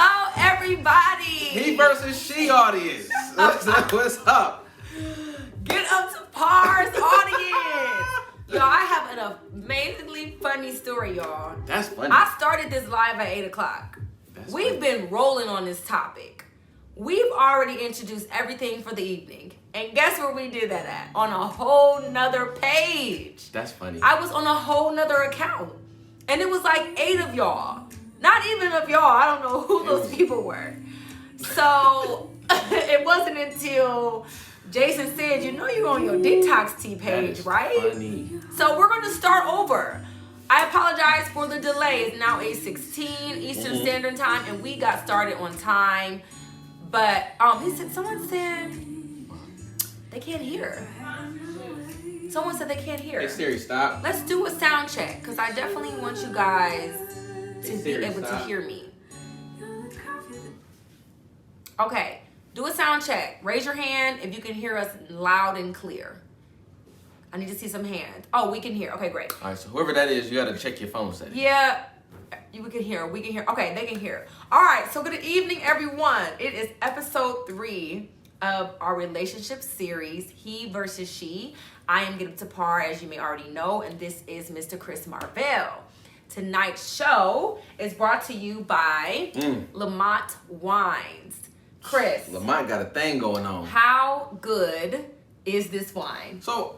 Hello, everybody. He versus she audience. What's up? Get up to Parr's audience. Y'all, I have an amazingly funny story, y'all. That's funny. I started this live at 8 o'clock. We've funny. been rolling on this topic. We've already introduced everything for the evening. And guess where we did that at? On a whole nother page. That's funny. I was on a whole nother account. And it was like 8 of y'all. Not even of y'all. I don't know who those people were. So it wasn't until Jason said, you know you're on your detox tea page, right? Funny. So we're going to start over. I apologize for the delay. It's now 8:16 Eastern Standard Time, and we got started on time. But someone said they can't hear. Someone said they can't hear. Hey Siri, stop. Let's do a sound check, because I definitely want you guys to be Siri, able stop. to hear me. Okay, do a sound check. Raise your hand if you can hear us loud and clear. I need to see some hands. Oh, we can hear. Okay, great. All right, so whoever that is, you got to check your phone settings. Yeah, we can hear. Okay, they can hear. All right, so good evening, everyone. It is episode 3 of our relationship series, He versus She. I am Get Up to Par, as you may already know, and this is Mr. Chris Marvell. Tonight's show is brought to you by Lamont Wines. Chris, Lamont got a thing going on. how good is this wine? So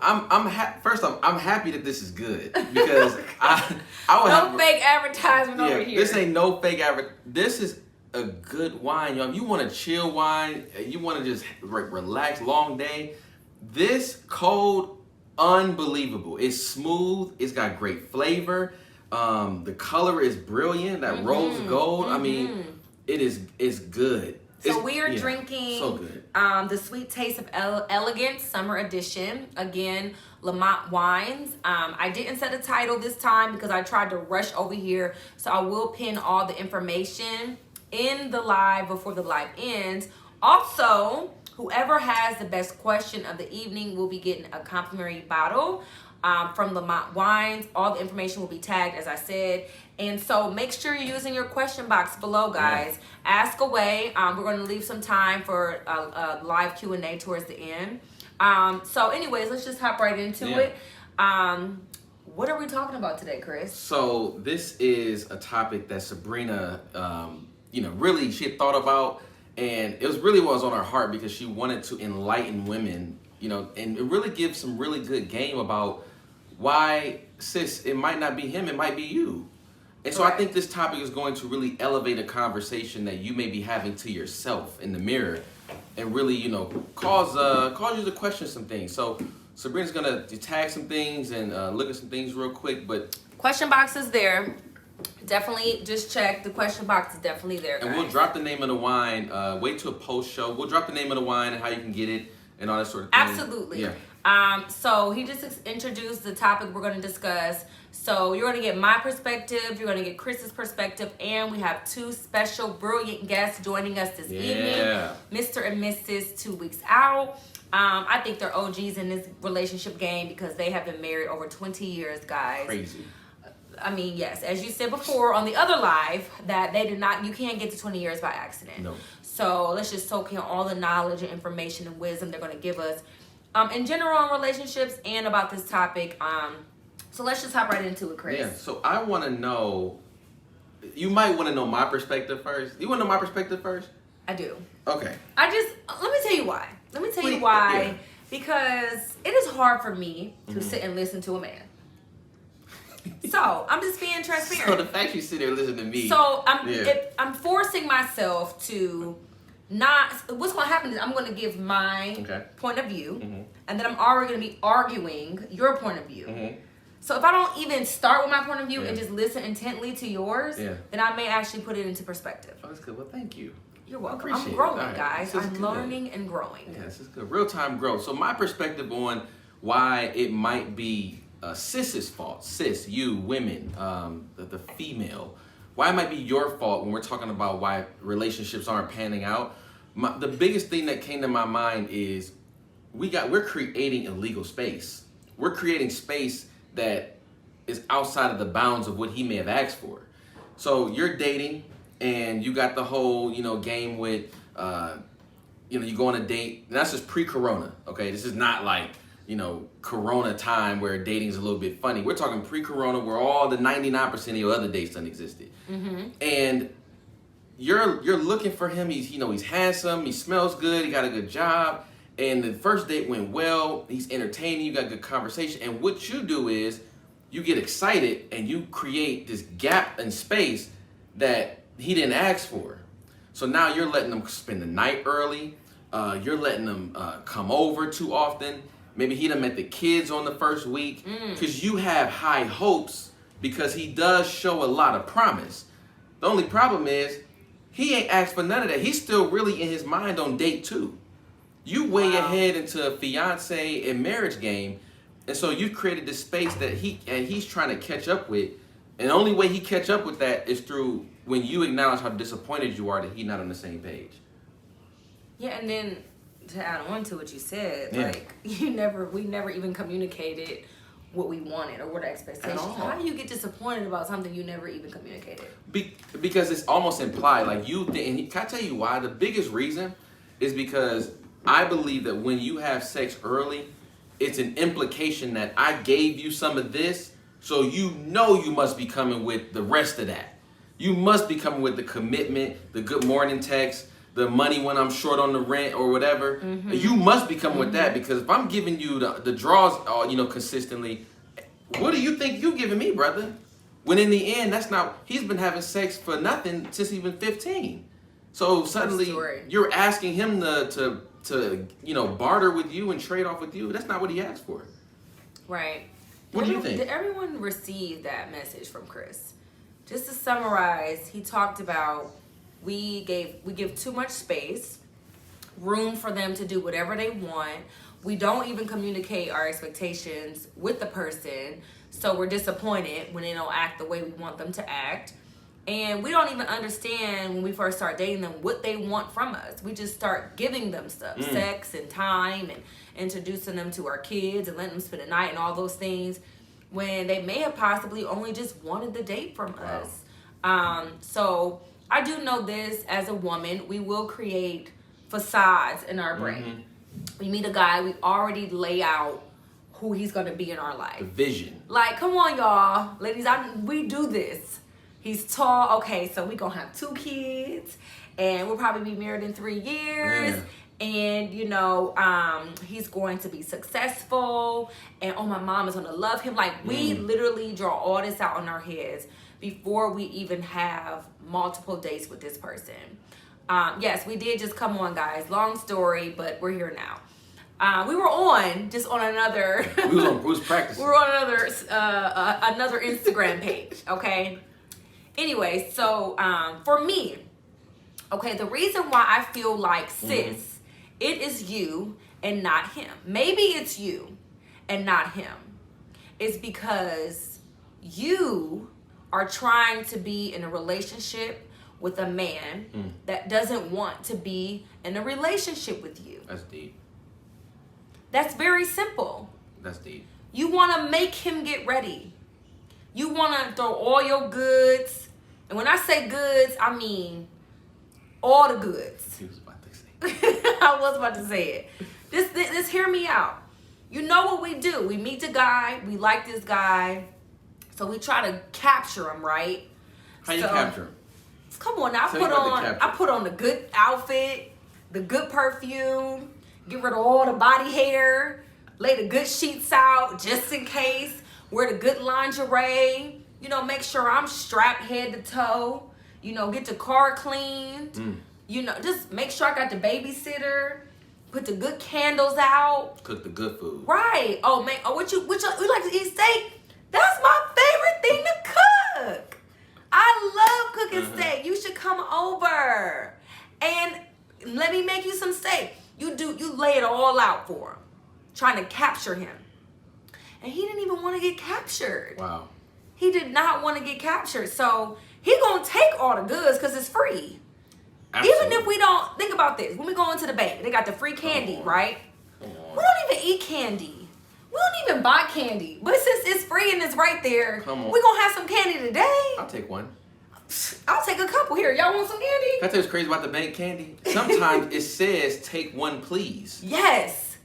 first off, I'm happy that this is good because I would No have fake advertisement over here. This ain't no fake This is a good wine, y'all. If you want a chill wine, you want to just relax, long day. This cold, unbelievable. It's smooth. It's got great flavor. The color is brilliant. That rose gold. I mean, it's good. So we are drinking so good. The Sweet Taste of Elegance Summer Edition. Again, Lamont Wines. I didn't set a title this time because I tried to rush over here. So I will pin all the information in the live before the live ends. Also, whoever has the best question of the evening will be getting a complimentary bottle from Lamont Wines. All the information will be tagged, as I said. And so make sure you're using your question box below, guys. Yeah. Ask away. We're going to leave some time for a live Q&A towards the end. So anyways, let's just hop right into it. What are we talking about today, Chris? So this is a topic that Sabrina, really she had thought about. And it was really what was on her heart because she wanted to enlighten women, and really give some really good game about why, sis, it might not be him, it might be you. And so I think this topic is going to really elevate a conversation that you may be having to yourself in the mirror and really, cause you to question some things. So Sabrina's going to tag some things and look at some things real quick. But question box is there. Definitely just check. The question box is definitely there, guys. And we'll drop the name of the wine. Wait till a post show. We'll drop the name of the wine and how you can get it and all that sort of thing. Absolutely. Yeah. So he just introduced the topic we're going to discuss. So you're going to get my perspective, you're going to get Chris's perspective, and we have 2 special brilliant guests joining us this evening. Mr. and Mrs. 2 Weeks Out. I think they're OGs in this relationship game because they have been married over 20 years, guys. Crazy. I mean, yes, as you said before on the other live, that you can't get to 20 years by accident. No. So let's just soak in all the knowledge and information and wisdom they're going to give us in general on relationships and about this topic. So let's just hop right into it, Chris. Yeah, so I want to know, you might want to know my perspective first. You want to know my perspective first? I do. Okay. Let me tell you why. Yeah. Because it is hard for me to sit and listen to a man. So I'm just being transparent. So the fact you sit there and listen to me. So I'm forcing myself to not. What's going to happen is I'm going to give my point of view, and then I'm already going to be arguing your point of view. So if I don't even start with my point of view and just listen intently to yours, then I may actually put it into perspective. Oh, that's good. Well, thank you. You're welcome. I'm growing, guys. I'm learning and growing. Yeah, this is good. Real-time growth. So my perspective on why it might be sis's fault. Sis, you, women, the female. Why it might be your fault when we're talking about why relationships aren't panning out. The biggest thing that came to my mind is we're creating illegal space. We're creating space that is outside of the bounds of what he may have asked for. So you're dating, and you got the whole, game with, you go on a date. And that's just pre-corona, okay? This is not like, corona time where dating is a little bit funny. We're talking pre-corona where all the 99% of your other dates done existed. And you're looking for him. He's handsome, he smells good, he got a good job, and the first date went well, he's entertaining, you got good conversation, and what you do is you get excited and you create this gap in space that he didn't ask for. So now you're letting them spend the night early, you're letting them come over too often. Maybe he done met the kids on the first week because you have high hopes because he does show a lot of promise. The only problem is he ain't asked for none of that. He's still really in his mind on date 2. You way ahead into a fiance and marriage game, and so you've created this space that he's trying to catch up with, and the only way he catch up with that is through when you acknowledge how disappointed you are that he's not on the same page. Yeah, and then to add on to what you said, Yeah. like we never even communicated what we wanted or what our expectations. How do you get disappointed about something you never even communicated? Because it's almost implied, like you think. And can I tell you why? The biggest reason is because I believe that when you have sex early, it's an implication that I gave you some of this, so you must be coming with the rest of that. You must be coming with the commitment, the good morning text, the money when I'm short on the rent or whatever. You must be coming with that, because if I'm giving you the draws, consistently, what do you think you giving me, brother? When in the end, that's not. He's been having sex for nothing since he's been 15. So suddenly you're asking him to barter with you and trade off with you. That's not what he asked for. Right. What do you think? Did everyone receive that message from Chris? Just to summarize, he talked about we give too much space, room for them to do whatever they want. We don't even communicate our expectations with the person, so we're disappointed when they don't act the way we want them to act. And we don't even understand when we first start dating them what they want from us. We just start giving them stuff, sex and time, and introducing them to our kids and letting them spend the night and all those things, when they may have possibly only just wanted the date from us. So I do know this, as a woman, we will create facades in our brain. We meet a guy, we already lay out who he's going to be in our life. The vision. Like, come on, y'all. Ladies, we do this. He's tall. Okay, so we're going to have 2 kids, and we'll probably be married in 3 years. Yeah. And, he's going to be successful, and my mom is going to love him. Like, we literally draw all this out in our heads before we even have multiple dates with this person. Yes, we did just come on, guys. Long story, but we're here now. We were on another. we was practicing. We were on another Instagram page. Okay. Anyway, so for me, okay, the reason why I feel like, sis, it is you and not him. Maybe it's you and not him. It's because you are trying to be in a relationship with a man that doesn't want to be in a relationship with you. That's deep. That's very simple. That's deep. You want to make him get ready. You want to throw all your goods. And when I say goods, I mean all the goods. He was about to say. I was about to say it. This hear me out. You know what we do. We meet the guy. We like this guy. So we try to capture him, right? How you capture him? Come on now. I put on the good outfit, the good perfume, get rid of all the body hair, lay the good sheets out just in case, wear the good lingerie, make sure I'm strapped head to toe, get the car cleaned, just make sure I got the babysitter, put the good candles out. Cook the good food. Right. Oh man, what you like to eat steak? That's my favorite thing to cook. I love cooking steak. You should come over and let me make you some steak. You lay it all out for him, trying to capture him. And he didn't even want to get captured. Wow. He did not want to get captured. So he gonna take all the goods because it's free. Absolutely. Even if we don't, think about this. When we go into the bank, they got the free candy, right? We don't even eat candy. We don't even buy candy. But since it's free and it's right there, we're going to have some candy today. I'll take one. I'll take a couple here. Y'all want some candy? Can I tell you what's crazy about the bank candy? Sometimes it says take one, please. Yes.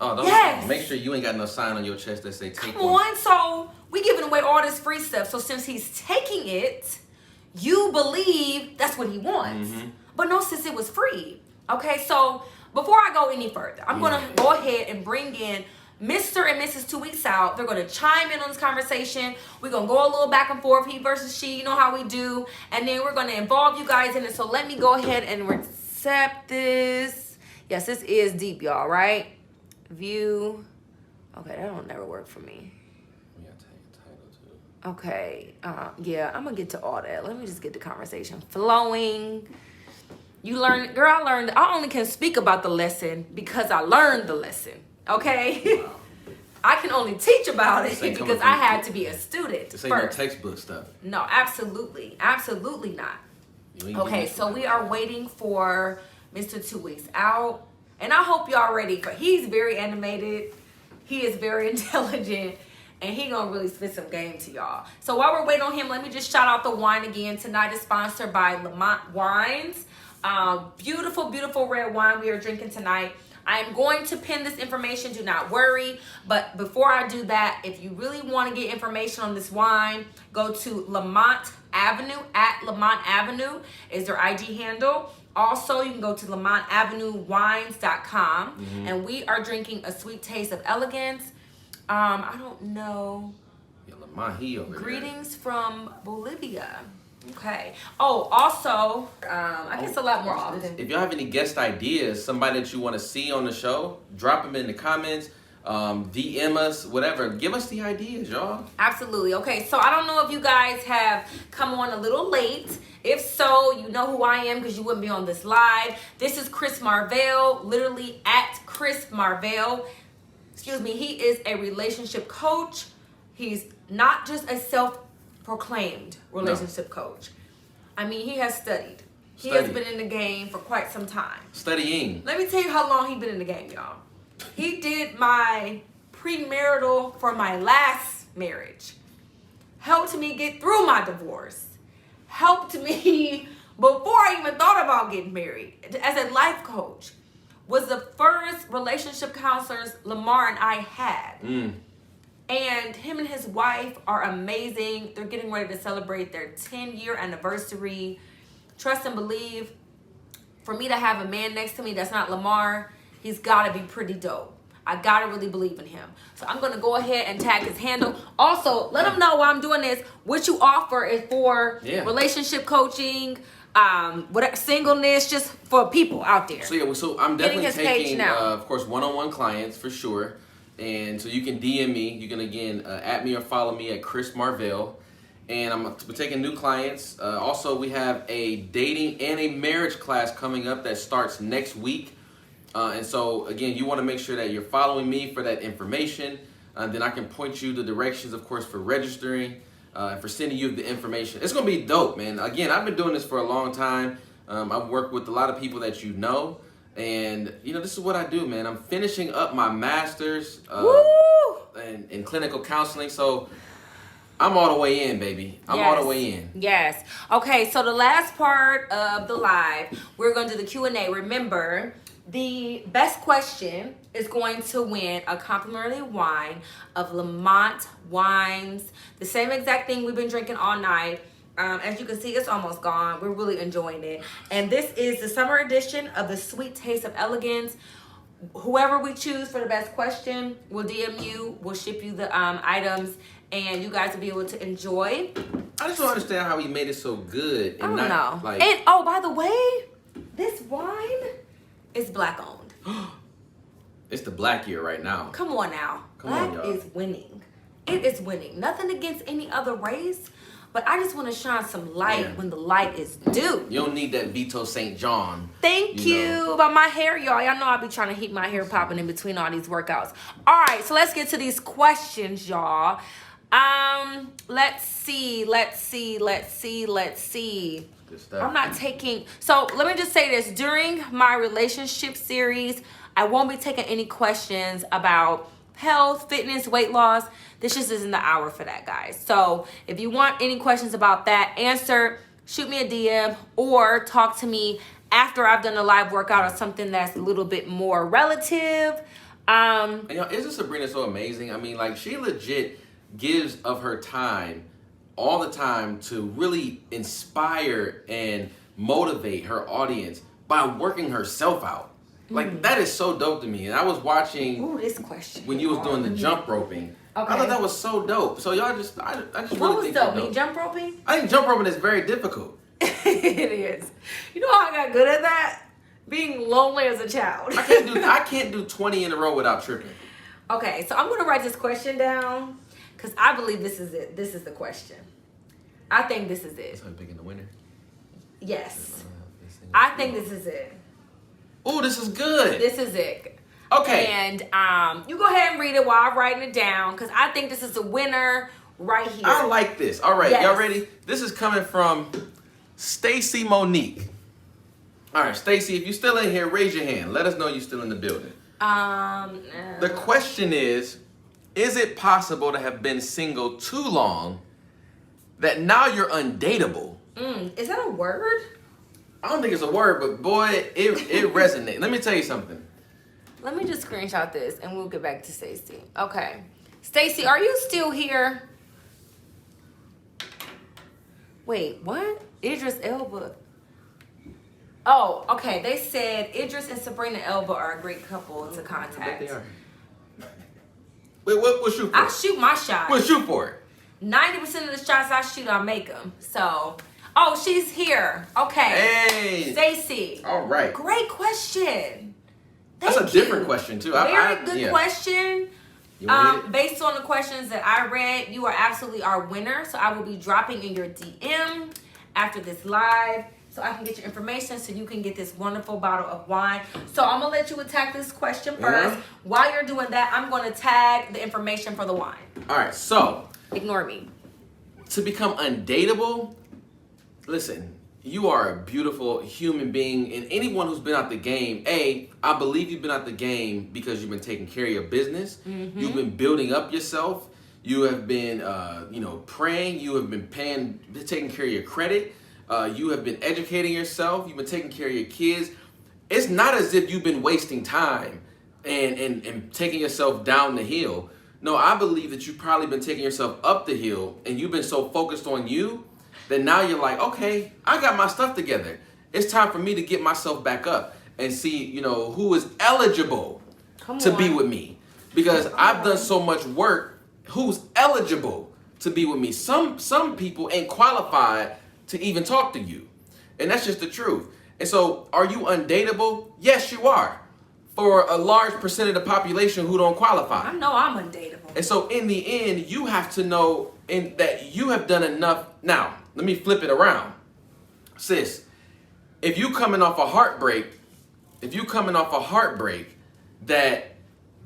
Oh, don't Yes. Make sure you ain't got no sign on your chest that say take Come one. on. So we giving away all this free stuff. So since he's taking it, you believe that's what he wants. Mm-hmm. But no, since it was free. Okay, so before I go any further, I'm going to go ahead and bring in Mr. and Mrs. 2 Weeks Out. They're going to chime in on this conversation. We're going to go a little back and forth, he versus she, you know how we do. And then we're going to involve you guys in it. So let me go ahead and accept this. Yes, this is deep, y'all, right? View. Okay, that don't never work for me. Okay, yeah, I'm gonna get to all that. Let me just get the conversation flowing. You learn, girl, I learned, I only can speak about the lesson because I learned the lesson, okay? Wow. I can only teach about it because I had to be a student. This ain't no textbook stuff. No, absolutely, absolutely not. Okay, so we are waiting for Mr. 2 Weeks Out, and I hope y'all ready for, he's very animated, he is very intelligent, and he gonna really spit some game to y'all. So while we're waiting on him, let me just shout out the wine again. Tonight is sponsored by Lamont Wines. Beautiful, beautiful red wine we are drinking tonight. I am going to pin this information, do not worry. But before I do that, if you really want to get information on this wine, go to Lamont Avenue, at Lamont Avenue is their IG handle. Also, you can go to LamontAvenueWines.com. Mm-hmm. And we are drinking a Sweet Taste of Elegance. I don't know. Greetings from Bolivia. Okay. Oh, also, I guess a lot more often. If y'all have any guest ideas, somebody that you want to see on the show, drop them in the comments. DM us, whatever. Give us the ideas, y'all. Absolutely. Okay, so I don't know if you guys have come on a little late. If so, you know who I am because you wouldn't be on this live. This is Chris Marvell, literally at Chris Marvell. Excuse me, he is a relationship coach. He's not just a self-proclaimed relationship coach. I mean, he has studied. He has been in the game for quite some time. Studying. Let me tell you how long he's been in the game, y'all. He did my premarital for my last marriage. Helped me get through my divorce. Helped me before I even thought about getting married as a life coach. Was the first relationship counselors Lamar and I had. And him and his wife are amazing. They're getting ready to celebrate their 10-year anniversary. Trust and believe, for me to have a man next to me that's not Lamar, he's got to be pretty dope. I got to really believe in him. So I'm going to go ahead and tag his handle. Also, let him know why I'm doing this. What you offer is for relationship coaching, whatever, singleness, just for people out there. So I'm definitely taking, of course, one-on-one clients for sure. And so you can DM me. You can, again, at me or follow me at Chris Marvell. And I'm taking new clients. Also, we have a dating and a marriage class coming up that starts next week. And so, again, you want to make sure that you're following me for that information. Then I can point you the directions, of course, for registering and for sending you the information. It's going to be dope, man. Again, I've been doing this for a long time. I've worked with a lot of people that you know. And, you know, this is what I do, man. I'm finishing up my master's in clinical counseling. So I'm all the way in, baby. I'm all the way in. Yes. Okay, so the last part of the live, we're going to do the Q&A. Remember, the best question is going to win a complimentary wine of Lamont Wines. The same exact thing we've been drinking all night. As you can see, it's almost gone. We're really enjoying it. And this is the summer edition of the Sweet Taste of Elegance. Whoever we choose for the best question, we'll DM you. We'll ship you the items. And you guys will be able to enjoy. I just don't understand how he made it so good. And I don't know. And, oh, by the way, this wine is black owned. It's the black year right now. Come on now. Black is winning. It is winning. Nothing against any other race. But I just want to shine some light when the light is due. You don't need that Vito St. John. Thank you. About my hair, y'all. Y'all know I be trying to keep my hair popping in between all these workouts. All right, so let's get to these questions, y'all. Let's see. Good stuff. I'm not taking... So let me just say this. During my relationship series, I won't be taking any questions about health, fitness, weight loss. This just isn't the hour for that, guys. So if you want any questions about that answered, shoot me a DM or talk to me after I've done a live workout or something that's a little bit more relative. And y'all, isn't Sabrina so amazing? I mean, like, she legit gives of her time all the time to really inspire and motivate her audience by working herself out. Like, that is so dope to me. And I was watching this question when you was doing the jump roping. Okay. I thought that was so dope. So y'all just, I just What really was think dope? you're Me jump roping? I think jump roping is very difficult. It is. You know how I got good at that? Being lonely as a child. I can't do 20 in a row without tripping. Okay, so I'm gonna write this question down because I believe this is it. This is the question. I think this is it. So I'm picking the winner. Yes. I think this is it. Oh, this is good. This is it. Okay. And you go ahead and read it while I'm writing it down because I think this is the winner right here. I like this. All right, Yes. y'all ready? This is coming from Stacy Monique. All right, Stacy, if you're still in here, raise your hand. Let us know you're still in the building. The question is it possible to have been single too long that now you're undateable? Is that a word? I don't think it's a word, but boy, it resonates. Let me tell you something. Let me just screenshot this and we'll get back to Stacy. Okay. Stacy, are you still here? Wait, what? Idris Elba. Oh, okay. They said Idris and Sabrina Elba are a great couple to contact. I bet they are. Wait, we'll shoot for I it. shoot my shot. We'll shoot for it. 90% of the shots I shoot, I make them. So, oh, she's here. Okay. Hey. Stacy. All right. Great question. That's Thank a different you. question, too. Very good question. You wanna hit it? Based on the questions that I read, you are absolutely our winner. So I will be dropping in your DM after this live so I can get your information so you can get this wonderful bottle of wine. So I'm going to let you attack this question first. Yeah. While you're doing that, I'm going to tag the information for the wine. All right, so Ignore me. to become undateable, listen, you are a beautiful human being, and anyone who's been out the game, I believe you've been out the game because you've been taking care of your business. Mm-hmm. You've been building up yourself. You have been, praying. You have been taking care of your credit. You have been educating yourself. You've been taking care of your kids. It's not as if you've been wasting time and taking yourself down the hill. No, I believe that you've probably been taking yourself up the hill, and you've been so focused on you that now you're like, okay, I got my stuff together. It's time for me to get myself back up and see, who is eligible to be with me. Because I've done so much work, who's eligible to be with me. Some people ain't qualified to even talk to you. And that's just the truth. And so, are you undateable? Yes, you are. For a large percent of the population who don't qualify. I know I'm undateable. And so in the end, you have to know that you have done enough. Now, let me flip it around. Sis, if you coming off a heartbreak that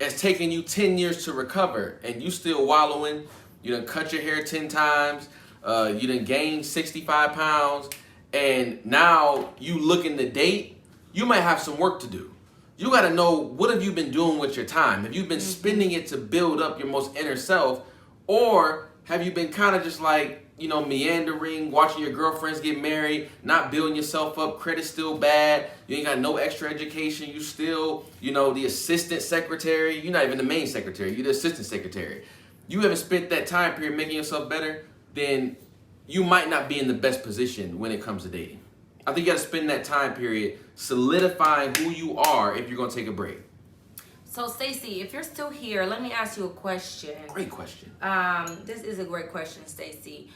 has taken you 10 years to recover and you still wallowing, you done cut your hair 10 times, you done gained 65 pounds, and now you looking to date, you might have some work to do. You got to know, what have you been doing with your time? Have you been spending it to build up your most inner self? Or have you been kind of just like, meandering, watching your girlfriends get married, not building yourself up, credit's still bad, you ain't got no extra education, you still, the assistant secretary, you're not even the main secretary, you're the assistant secretary. You haven't spent that time period making yourself better, then you might not be in the best position when it comes to dating. I think you got to spend that time period solidifying who you are if you're going to take a break. So, Stacy, if you're still here, let me ask you a question. Great question. This is a great question, Stacy.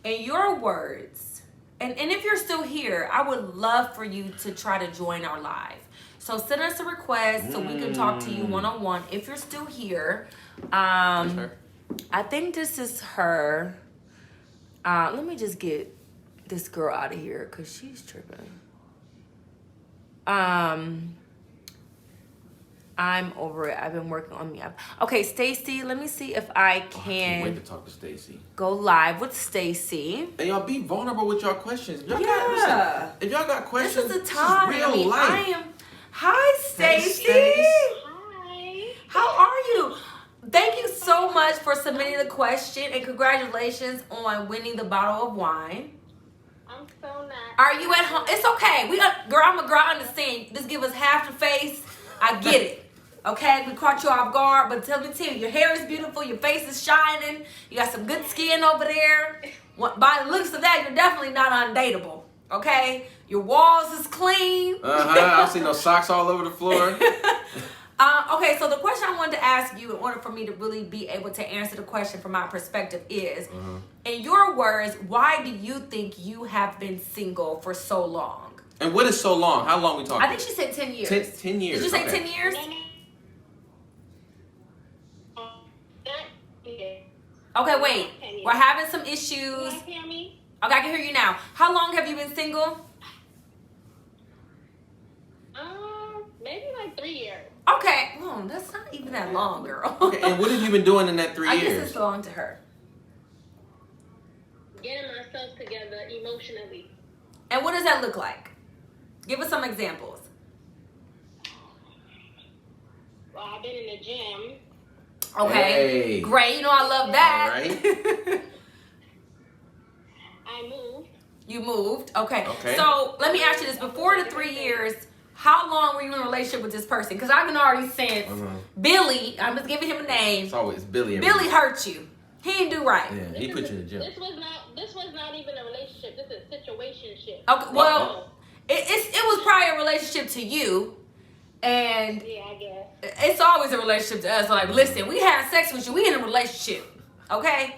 In your words, and if you're still here, I would love for you to try to join our live. So send us a request so we can talk to you one-on-one if you're still here. That's her. I think this is her. Let me just get this girl out of here because she's tripping. I'm over it. I've been working on me. Okay, Stacy, let me see if I I can't can wait to talk to Stacy. go live with Stacy. And y'all be vulnerable with your questions. If y'all Yeah. if y'all got questions, This is the time. This is real life. I am. Hi, Stacy. Stace. Hi. How are you? Thank you so much for submitting the question, and congratulations on winning the bottle of wine. I'm so not. Are you at home? It's okay. Girl, I'm a girl. I understand. Just give us half the face. I get it. Okay, we caught you off guard, but tell me, your hair is beautiful. Your face is shining. You got some good skin over there. By the looks of that, you're definitely not undateable. Okay, your walls is clean. I don't see no socks all over the floor. Okay, so the question I wanted to ask you, in order for me to really be able to answer the question from my perspective, is, in your words, why do you think you have been single for so long? And what is so long? How long we talking? I think she said 10 years. 10 years. Did you say 10 years? Okay, wait. We're having some issues. Can you hear me? Okay, I can hear you now. How long have you been single? Maybe like 3 years. Okay, well, that's not even that long, girl. Okay, and what have you been doing in that 3 I years? guess it's long to her. Getting myself together emotionally. And what does that look like? Give us some examples. Well, I've been in the gym. Okay, Hey. great. You know I love that. All right. I moved. You moved. Okay. Okay. So let me ask you this: before the 3 years, how long were you in a relationship with this person? Because I can already sense Billy. I'm just giving him a name. It's always Billy. Billy hurt you. He didn't do right. Yeah, he put you in the gym. This was not even a relationship. This is a situationship. Okay. Well, it was probably a relationship to you, and Yeah, I guess. it's always a relationship to us. Like, listen, we had sex with you. We in a relationship. Okay.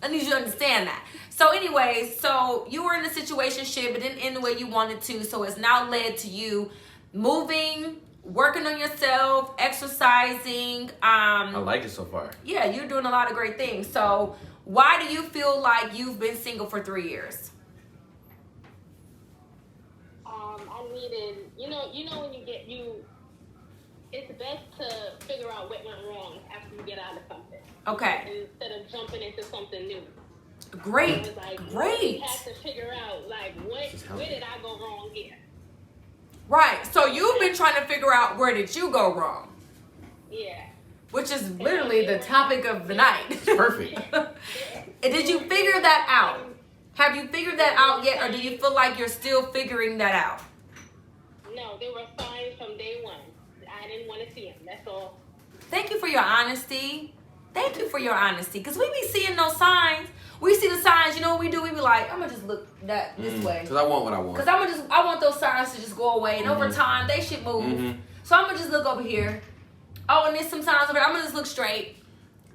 I need you to understand that. So anyways, so you were in a situationship, it didn't end the way you wanted to, so it's now led to you moving, working on yourself, exercising. I like it so far. Yeah, you're doing a lot of great things. So why do you feel like you've been single for 3 years? I needed, you know when it's best to figure out what went wrong after you get out of something. Okay. Instead of jumping into something new. Great. It was like, Great. You have to figure out, like, where did I go wrong here? Right. So you've been trying to figure out where did you go wrong, Yeah. which is literally the topic of the night. It's perfect. Did you figure that out? Have you figured that out yet, or do you feel like you're still figuring that out? No, there were signs from day one. I didn't want to see them. That's all. Thank you for your honesty. Thank you for your honesty. Because we be seeing those signs. We see the signs, you know what we do? We be like, I'm going to just look this way. Because I want what I want. Because I want those signs to just go away. And over time, they should move. So I'm going to just look over here. Oh, and there's some signs over here. I'm going to just look straight.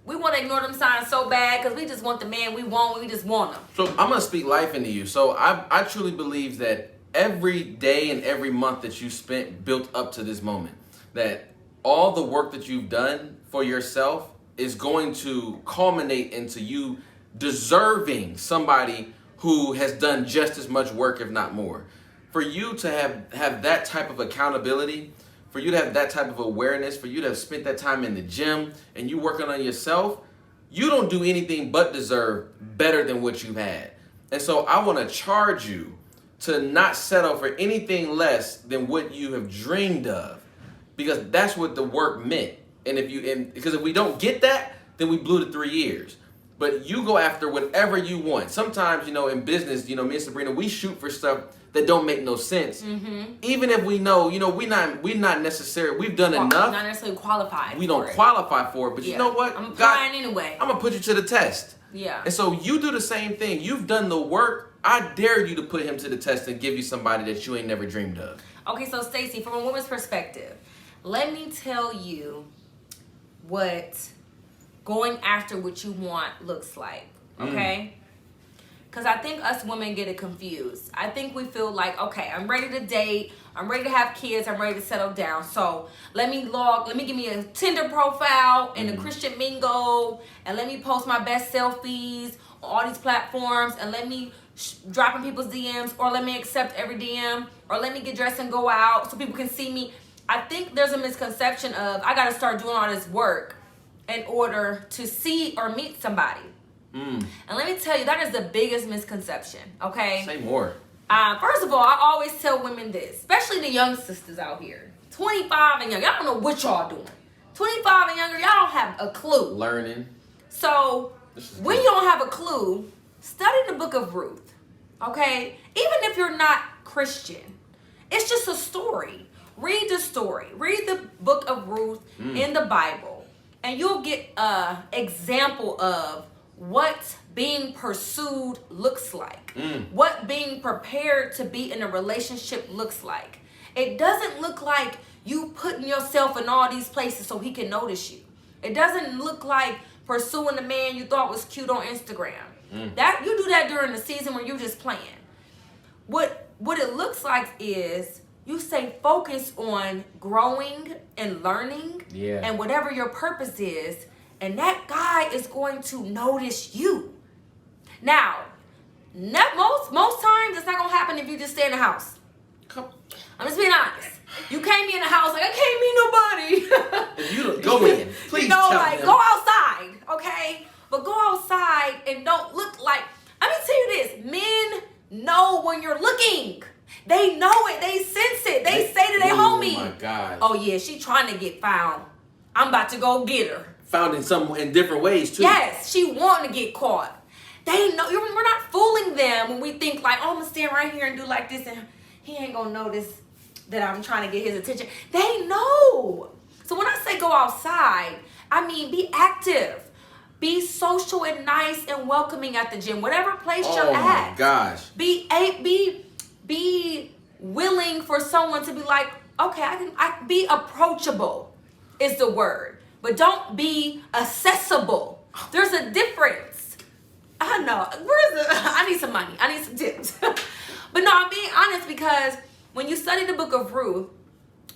We want to ignore them signs so bad because we just want the man we want when we just want them. So I'm going to speak life into you. So I truly believe that every day and every month that you spent built up to this moment, that all the work that you've done for yourself is going to culminate into you deserving somebody who has done just as much work, if not more. For you to have that type of accountability, for you to have that type of awareness, for you to have spent that time in the gym and you working on yourself, you don't do anything but deserve better than what you've had. And so I want to charge you to not settle for anything less than what you have dreamed of, because that's what the work meant. Because if we don't get that, then we blew the 3 years. But you go after whatever you want. Sometimes, in business, me and Sabrina, we shoot for stuff that don't make no sense. Even if we know, we're not necessarily, we've done enough. Not necessarily qualified. We don't qualify for it, but you know what? I'm applying anyway. I'm gonna put you to the test. Yeah. And so you do the same thing. You've done the work. I dare you to put him to the test and give you somebody that you ain't never dreamed of. Okay, so Stacey, from a woman's perspective, let me tell you what going after what you want looks like, okay? Because I think us women get it confused. I think we feel like, okay, I'm ready to date, I'm ready to have kids, I'm ready to settle down. So let me give me a Tinder profile and a Christian Mingle, and let me post my best selfies on all these platforms, and let me drop in people's DMs, or let me accept every DM, or let me get dressed and go out so people can see me. I think there's a misconception of I got to start doing all this work in order to see or meet somebody. And let me tell you, that is the biggest misconception, okay? Say more. First of all, I always tell women this, especially the young sisters out here, 25 and young. Y'all don't know what y'all doing. 25 and younger, y'all don't have a clue. Learning. So when you don't have a clue, study the book of Ruth. Okay? Even if you're not Christian, it's just a story. Read the story. Read the book of Ruth in the Bible, and you'll get an example of what being pursued looks like. What being prepared to be in a relationship looks like. It doesn't look like you putting yourself in all these places so he can notice you. It doesn't look like pursuing the man you thought was cute on Instagram. That you do that during the season when you're just playing. What it looks like is you stay focused on growing and learning and whatever your purpose is, and that guy is going to notice you. Now, most times it's not gonna happen if you just stay in the house. I'm just being honest. You can't be in the house like, I can't meet nobody. If you go in, please tell him. go outside, okay? But go outside and don't look like, let me tell you this, men know when you're looking. They know it, they sense it. They say to their homie, oh my God. Oh yeah, she trying to get found. I'm about to go get her. Found in different ways too. Yes, she wanting to get caught. They know, we're not fooling them when we think like, oh, I'm gonna stand right here and do like this and he ain't gonna notice that I'm trying to get his attention. They know. So when I say go outside, I mean be active. Be social and nice and welcoming at the gym. Whatever place you're at. Oh my gosh. Be willing for someone to be like, okay, I be approachable is the word. But don't be accessible. There's a difference. I know. I need some money. I need some tips. But no, I'm being honest because when you study the book of Ruth,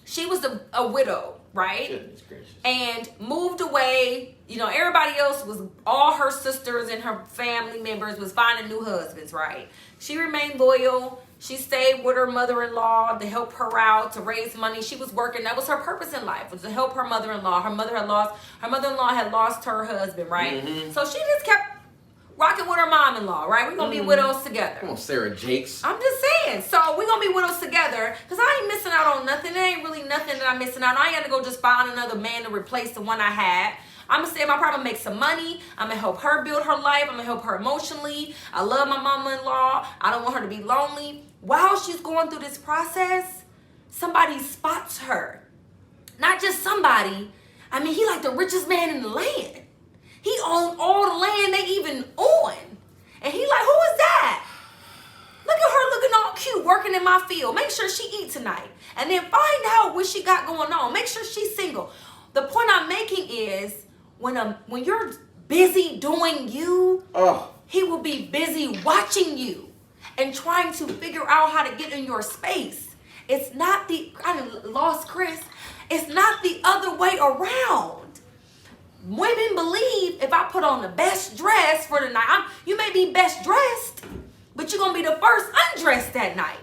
she was a widow, right? Goodness gracious. And moved away. You know, everybody else was, all her sisters and her family members was finding new husbands, right? She remained loyal. She stayed with her mother-in-law to help her out, to raise money. She was working. That was her purpose in life, was to help her mother-in-law. Her mother-in-law had lost her husband, right? So she just kept rocking with her mom-in-law, right? We're going to be widows together. Come on, Sarah Jakes. I'm just saying. So we're going to be widows together because I ain't missing out on nothing. There ain't really nothing that I'm missing out on. I ain't got to go just find another man to replace the one I had. I'm going to save my problem, make some money. I'm going to help her build her life. I'm going to help her emotionally. I love my mama-in-law. I don't want her to be lonely. While she's going through this process, somebody spots her. Not just somebody. I mean, he like the richest man in the land. He owned all the land they even own. And he like, who is that? Look at her looking all cute, working in my field. Make sure she eat tonight. And then find out what she got going on. Make sure she's single. The point I'm making is, when you're busy doing you, he will be busy watching you and trying to figure out how to get in your space. It's not I lost Chris. It's not the other way around. Women believe if I put on the best dress for the night, you may be best dressed, but you're going to be the first undressed that night.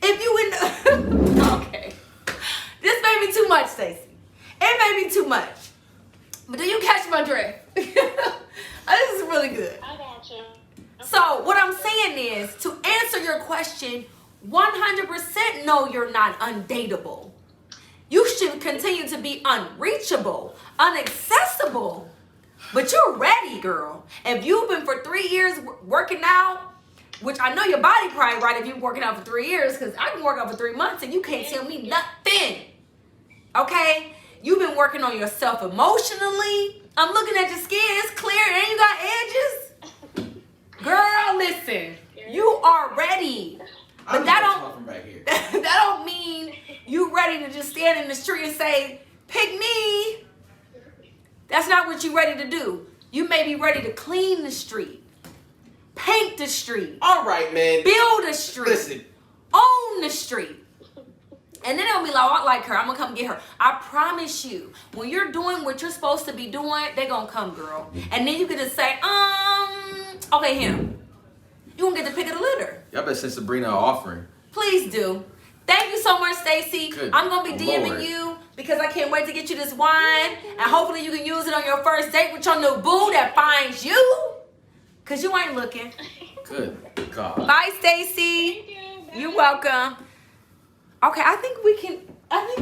If you in the... Okay. This may be too much, Stacey. It may be too much. But do you catch my drift? This is really good. I got you. So what I'm saying is, to answer your question, 100% no, you're not undateable. You should continue to be unreachable, inaccessible, but you're ready, girl. If you've been for 3 years working out, which I know your body probably right if you've been working out for 3 years, because I've been working out for 3 months and you can't tell me nothing. Okay? You've been working on yourself emotionally. I'm looking at your skin, it's clear, and you got edges. Girl, listen, you are ready. But that don't mean you ready to just stand in the street and say, pick me. That's not what you're ready to do. You may be ready to clean the street, paint the street. All right, man. Build a street. Listen. Own the street. And then it'll be like, oh, I like her. I'm going to come get her. I promise you, when you're doing what you're supposed to be doing, they're going to come, girl. And then you can just say, okay, him. You won't get to pick of the litter. Y'all better send Sabrina an offering. Please do. Thank you so much, Stacey. I'm going to be DMing Lord. You because I can't wait to get you this wine. And hopefully you can use it on your first date with your new boo that finds you. Because you ain't looking. Good God. Bye, Stacey. Thank you. Bye. You're welcome. Okay, I think we can I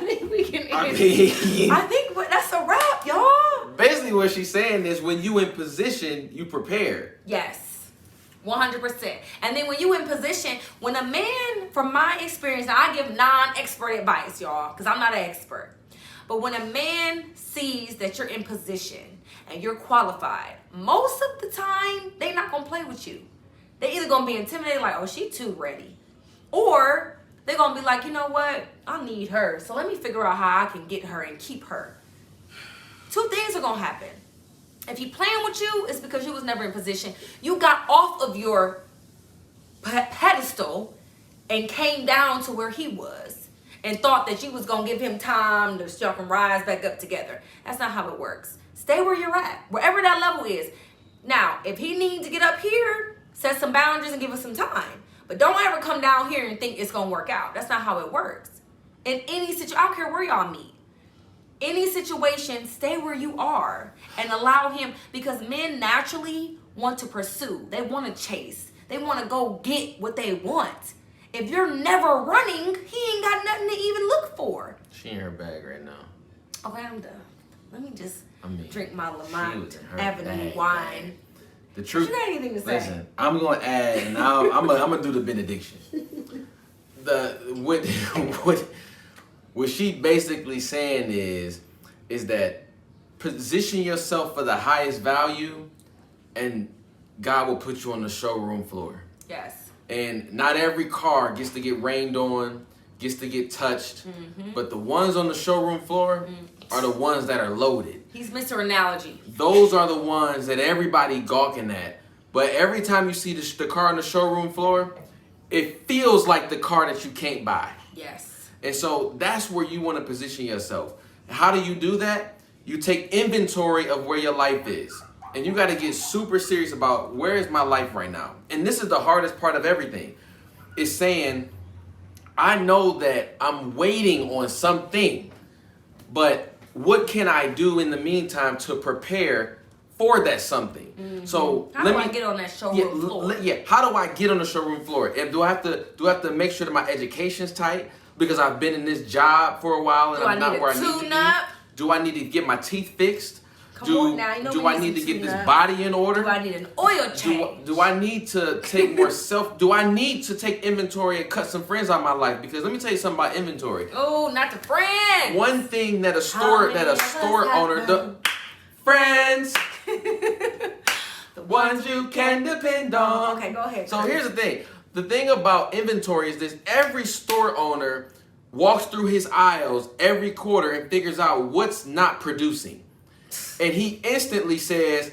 think we can end. I think that's a wrap, y'all. Basically, what she's saying is when you in position, you prepare. Yes, 100%. And then when you in position, when a man, from my experience, now I give non-expert advice, y'all, because I'm not an expert. But when a man sees that you're in position and you're qualified, most of the time, they're not going to play with you. They're either going to be intimidated, like, oh, she too ready. Or they're going to be like, you know what? I need her. So let me figure out how I can get her and keep her. Two things are going to happen. If he playing with you, it's because you was never in position. You got off of your pedestal and came down to where he was and thought that you was going to give him time to y'all can rise back up together. That's not how it works. Stay where you're at, wherever that level is. Now, if he needs to get up here, set some boundaries and give us some time. But don't ever come down here and think it's going to work out. That's not how it works. In any situation, I don't care where y'all meet. Any situation, stay where you are and allow him, because men naturally want to pursue. They want to chase. They want to go get what they want. If you're never running, he ain't got nothing to even look for. She in her bag right now. Okay, I'm done. Let me just drink my she was Lamont in her Avenue bag, wine. man. The truth. You got anything to say? Listen, I'm gonna add, and I'm gonna do the benediction. What she basically saying is that position yourself for the highest value, and God will put you on the showroom floor. Yes. And not every car gets to get rained on, gets to get touched, but the ones on the showroom floor are the ones that are loaded. He's Mr. Analogy. Those are the ones that everybody gawking at. But every time you see the car on the showroom floor, it feels like the car that you can't buy. Yes. And so that's where you want to position yourself. How do you do that? You take inventory of where your life is. And you got to get super serious about, where is my life right now? And this is the hardest part of everything. Is saying, I know that I'm waiting on something, but what can I do in the meantime to prepare for that something? So how do I get on that showroom floor? How do I get on the showroom floor? And do I have to make sure that my education's tight because I've been in this job for a while and I'm not where I need to be? Do I need to get my teeth fixed? Do I need to get this body in order? Do I need an oil change? Do I need to take more do I need to take inventory and cut some friends out of my life? Because let me tell you something about inventory. Oh, not the friends. One thing that a store owner, the friends, the ones you can depend on. Okay, go ahead. So here's the thing. The thing about inventory is this: every store owner walks through his aisles every quarter and figures out what's not producing. And he instantly says,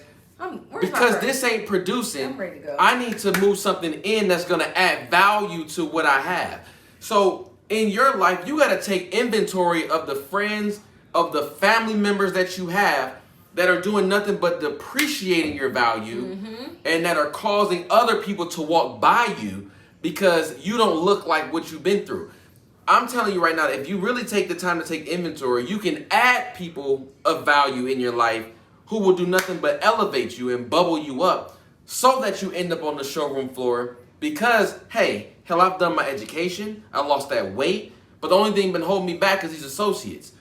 because this ain't producing, I need to move something in that's going to add value to what I have. So in your life, you got to take inventory of the friends, of the family members that you have that are doing nothing but depreciating your value and that are causing other people to walk by you because you don't look like what you've been through. I'm telling you right now, if you really take the time to take inventory, you can add people of value in your life who will do nothing but elevate you and bubble you up so that you end up on the showroom floor because, hey, hell, I've done my education. I lost that weight. But the only thing been holding me back is these associates.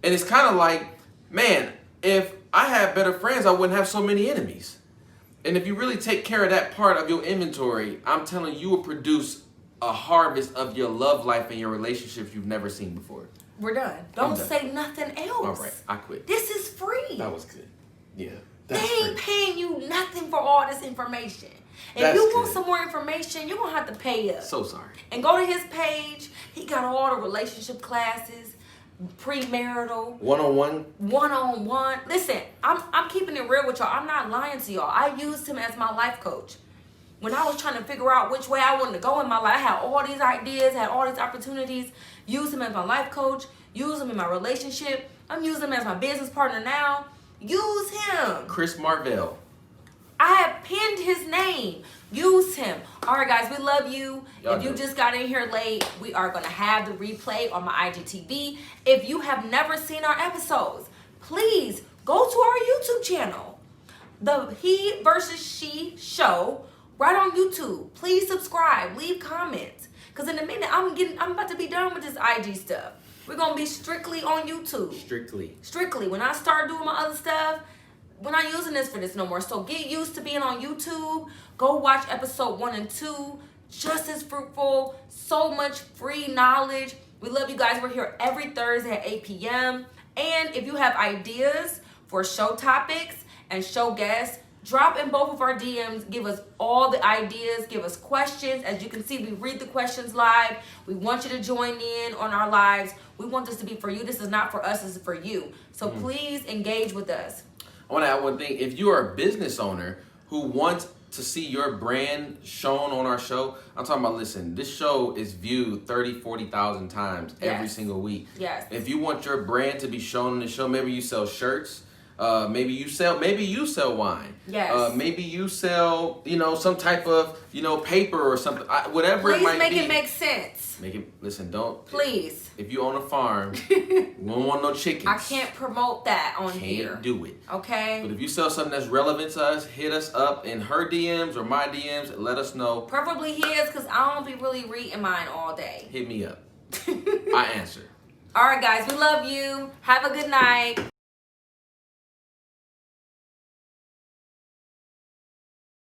And it's kind of like, man, if I had better friends, I wouldn't have so many enemies. And if you really take care of that part of your inventory, I'm telling you, you will produce a harvest of your love life and your relationships you've never seen before. We're done. Don't say nothing else. All right, I quit. This is free. That was good. Yeah. They ain't paying you nothing for all this information. If you want some more information, you're going to have to pay up. So sorry. And go to his page. He got all the relationship classes, premarital. One-on-one. One-on-one. Listen, I'm keeping it real with y'all. I'm not lying to y'all. I used him as my life coach. When I was trying to figure out which way I wanted to go in my life, I had all these ideas, had all these opportunities. Use him as my life coach. Use him in my relationship. I'm using him as my business partner now. Use him. Chris Marvell. I have pinned his name. Use him. All right, guys, we love you. Y'all if you just got in here late, we are going to have the replay on my IGTV. If you have never seen our episodes, please go to our YouTube channel. The He versus She Show. Right on YouTube. Please subscribe. Leave comments. Because in a minute, I'm about to be done with this IG stuff. We're gonna be strictly on YouTube. Strictly. When I start doing my other stuff, we're not using this for this no more. So get used to being on YouTube. Go watch episode 1 and 2. Just as fruitful. So much free knowledge. We love you guys. We're here every Thursday at 8 p.m. And if you have ideas for show topics and show guests, drop in both of our DMs. Give us all the ideas. Give us questions. As you can see, we read the questions live. We want you to join in on our lives. We want this to be for you. This is not for us. This is for you. So please engage with us. I want to add one thing. If you are a business owner who wants to see your brand shown on our show, I'm talking about, listen, this show is viewed 30, 40,000 times every single week. Yes. If you want your brand to be shown on the show, maybe you sell shirts, maybe you sell wine. Yes. Maybe you sell, some type of, paper or something, whatever it might be. Please make it make sense. Listen, don't. Please. If you own a farm, you don't want no chickens. I can't promote that on here. Can't do it. Okay? But if you sell something that's relevant to us, hit us up in her DMs or my DMs and let us know. Preferably his, because I don't be really reading mine all day. Hit me up. I answer. All right, guys. We love you. Have a good night.